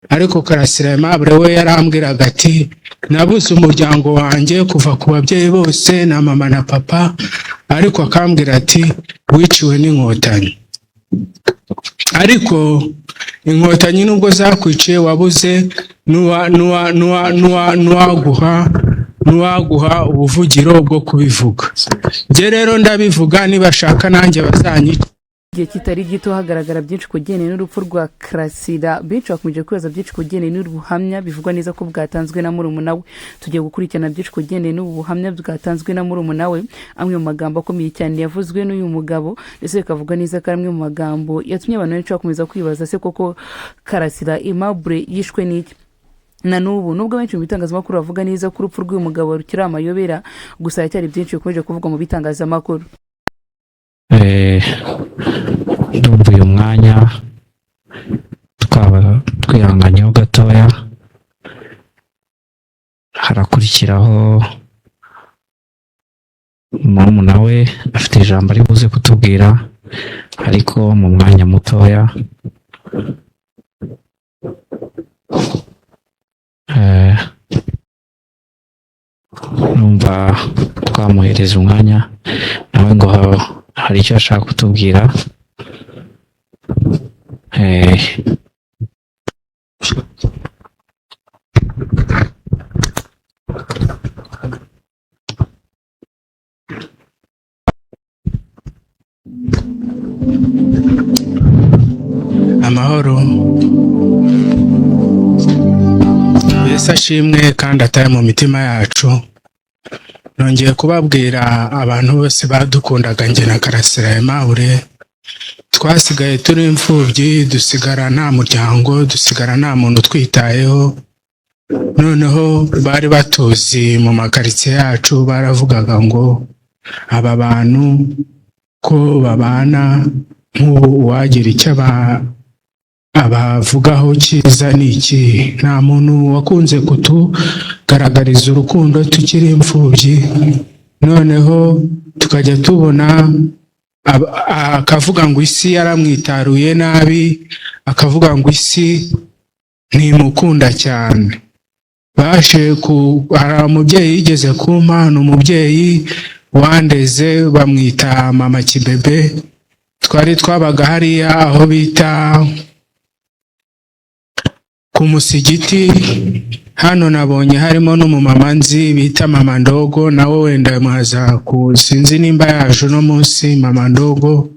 ariko Karasira Aimable we yarambwiraga ati nabuze umuryango wanjye kuva ku babyeyi bose na mama na papa, ariko akambwira ati wiciwe n'inkotanyi. Ariko inkotanyi nubwo zakwiciye wabuze nuwaguha ubuvugiro bwo kubivuga. Nge rero ndabivuga, nibashaka nanjye bazanyica. Igihe kitari gito hagaragara byinshi kugendanye n'urupfu rwa Karasira, benshi bakomeje kwibaza byinshi kugendanye n'ubuhamya bivugwa neza ko bwatanzwe na murumuna we. Tugiye gukurikirana byinshi kugendanye n'ubuhamya bwatanzwe na murumuna we, amwe mu magambo akomeye cyane yavuzwe n'uyu mugabo, ndetse bikavuga neza ko amwe mu magambo yatumye abantu benshi bakomeza kwibaza se koko Karasira Aimable yishwe n'iki. Na n'ubu nubwo benshi mu bitangazamakuru bavuga neza ko urupfu rw'uyu mugabo rukiri amayobera, gusa cyari byinshi bikomeje kuvugwa mu bitangazamakuru. Ndumva uyu mwanya twaba twihanganyeho gatoya, harakurikiraho murumuna we afite ijambo ari buze kutubwira, ariko mu mwanya mutoya numva twamuhereza umwanya nawe ngo hari icyo ashaka kutubwira. Amahoro. Yesu ashimwe kandi ataye mu mitima yacu. Nongeye kubabwira abantu bose badukundaga njye na Karasira Aimable, twasigaye turi imfubyi, dusigara nta muryango, dusigara nta muntu twitayeho. Noneho bari batuzi mu makaritsiye yacu, baravugaga ngo aba bantu ko babana nk'ubu uwagira icyo abavugaho cyiza ni iki. Nta muntu wakunze kutugaragariza urukundo tukiri imfubyi. Noneho tukajya tubona akavuga ngo isi yaramwitaruye nabi, akavuga ngo isi ntimukunda cyane. Hari umubyeyi yigeze kumpa, ni umubyeyi wandeze, bamwita Mama Kibebe. Twari twabaga hariya aho bita ku Musigiti. Hano nabonye harimo n'umumama nzi bita Mama Ndogo, nawe wenda mwaza sinzi nimba yaje no munsi. Mama Ndogo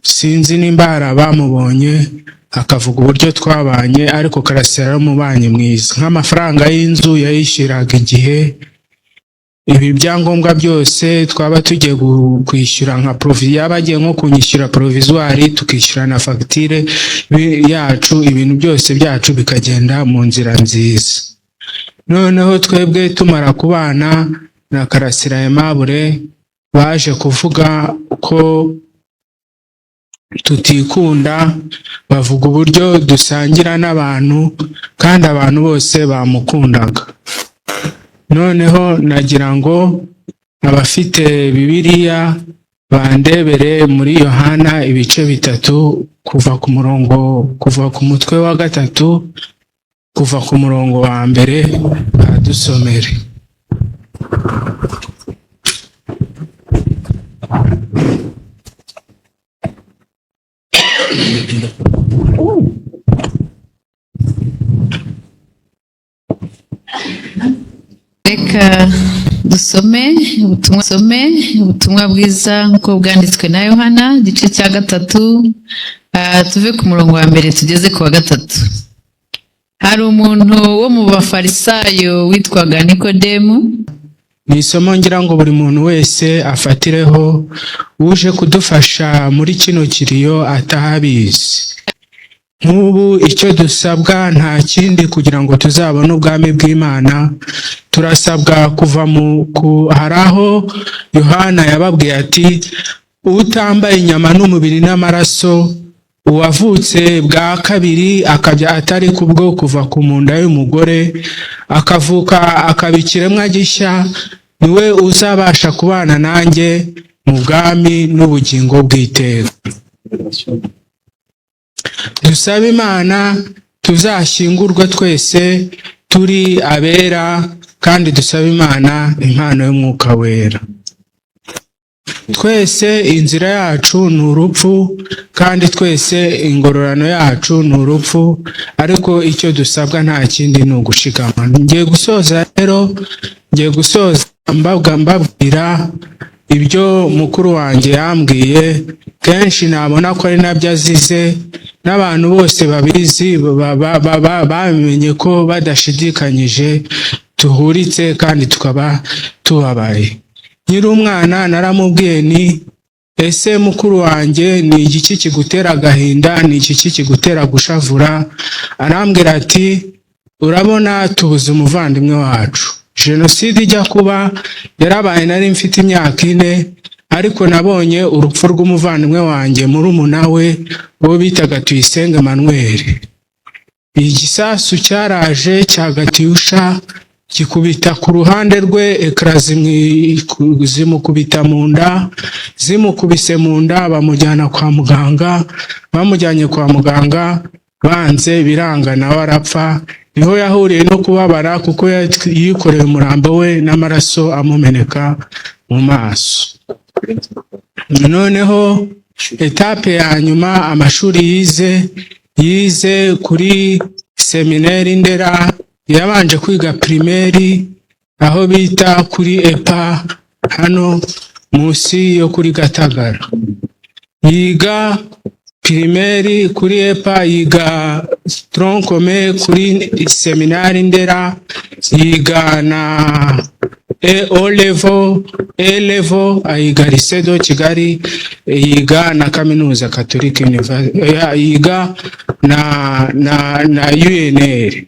sinzi nimba hari abamubonye, akavuga uburyo twabanye, ariko Karasira yaramubanye mwiza. Nk'amafaranga y'inzu yayishyiraga igihe, ibi byangombwa byose twaba tugiye kwishyura nka yaba agiye nko kunyishyura provisoire, tukishyura na fagitire yacu, ibintu byose byacu bikagenda mu nzira nziza. Noneho twebwe tumara kubana na Karasira Aimable, baje kuvuga ko tutikunda, bavuga uburyo dusangira n'abantu kandi abantu bose bamukundaga. Noneho nagira ngo abafite Bibiliya bandebere muri Yohana ibice 3 kuva ku mutwe wa 3 kuva ku murongo wa 1 badusomere. Reka dusome ubutumwa bwiza nk'uko bwanditswe na Yohana igice cya 3, tuve ku murongo wa 1 tugeze ku wa 3. Hari umuntu wo mu bafarisayo witwaga Nikodemu. Ni isomo ngira ngo buri muntu wese afatireho, uje kudufasha muri kino kiriyo atahabizi. Nk'ubu icyo dusabwa nta kindi kugira ngo tuzabone ubwami bw'Imana, turasabwa kuva hari aho Yohana yababwiye ati utambaye inyama n'umubiri n'amaraso, uwavutse bwa kabiri akabya atari kubwo kuva ku munda y'umugore, akavuka akaba ikiremwa gishya, niwe uzabasha kubana nanjye mu bwami n'ubugingo bw'iteka. Dusaba Imana tuzashyingurwe twese turi abera kandi dusaba Imana impano y'Umwuka wera. Twese inzira yacu ni urupfu kandi twese ingororano yacu ni urupfu, ariko icyo dusabwa nta kindi ni ugushikama. Ngiye gusoza rero, mbabwira ibyo mukuru wanjye yambwiye kenshi, nabona ko ari nabyo azize, n'abantu bose babizi bamenye ko badashidikanyije tuhuritse kandi tukaba tubabaye. Nyiri umwana naramubwiye ni ese mukuru wanjye ni igiki kigutera agahinda, ni igiki kigutera gushavura? Arambwira ati urabona tubuze umuvandimwe wacu, jenoside ijya kuba yarabaye nari mfite imyaka 4, ariko nabonye urupfu rw'umuvandimwe wanjye murumuna we uwo bitaga Tuyisenge Emmanuel. Igisasu cyaraje cya Katyusha kikubita ku ruhande rwe, ekara zimukubita mu nda, zimukubise mu nda bamujyana kwa muganga. Bamujyanye kwa muganga banze biranga nawe arapfa. Niho yahuriye no kubabara kuko yikoreye umurambo we n'amaraso amumeneka mu maso. Noneho etape ya nyuma, amashuri yize kuri seminari Ndera. Yabanje kwiga primeri aho bita kuri EPA hano munsi yo kuri Gatagara. Yiga primeri kuri EPA, yiga troncome kuri seminari Ndera, yiga na O level ayiga Lycée de Kigali, yiga na Kaminuza Catholic University, yiga na UNR.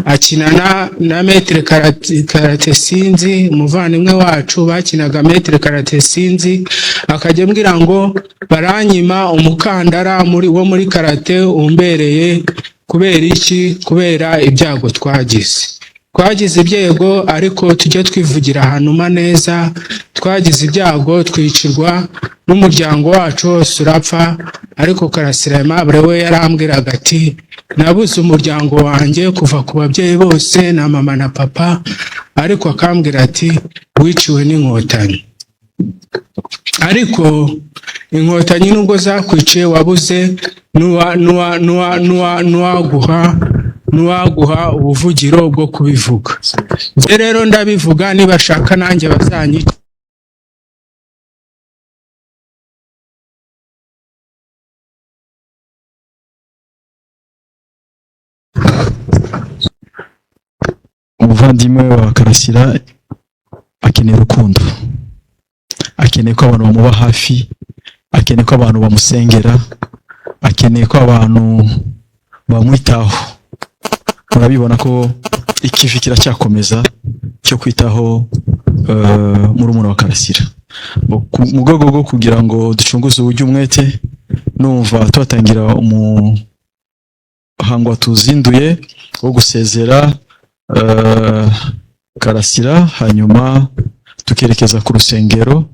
Akinana na Maître Karate Sinzi, umuvandimwe wacu bakinaga Maître Karate Sinzi. Akajya mbwira ngo baranyima umukandara wo muri karate umbereye. Kubera iki? Kubera ibyago twagize ibyego, ariko tujye twivugira ahantu neza. Twagize ibyago twicirwa n'umuryango wacu wose urapfa, ariko Karasira Aimable we yarambwiraga ati nabuze umuryango wanjye kuva ku babyeyi bose na mama na papa, ariko akambwira ati wiciwe n'inkotanyi. Ariko inkotanyi nubwo zakwiciye wabuze nuwaguha ubuvugiro bwo kubivuga. Nje rero ndabivuga, nibashaka nanjye bazanyica. Umuvandimwe wa Karasira akeneye urukundo, akeneye ko abantu bamuba hafi, akeneye ko abantu bamusengera, akeneye ko abantu bamwitaho. Murabibona ko ikivi kiracyakomeza cyo kwitaho murumuna wa Karasira. Mu rwego rwo kugira ngo ducunguze uburyo umwete, numva tubatangira umuhango tuzinduye wo gusezera Karasira, hanyuma tukerekeza ku rusengero.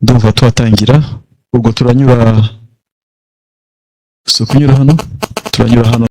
Ndumva tubatangira ubwo turanyura hano.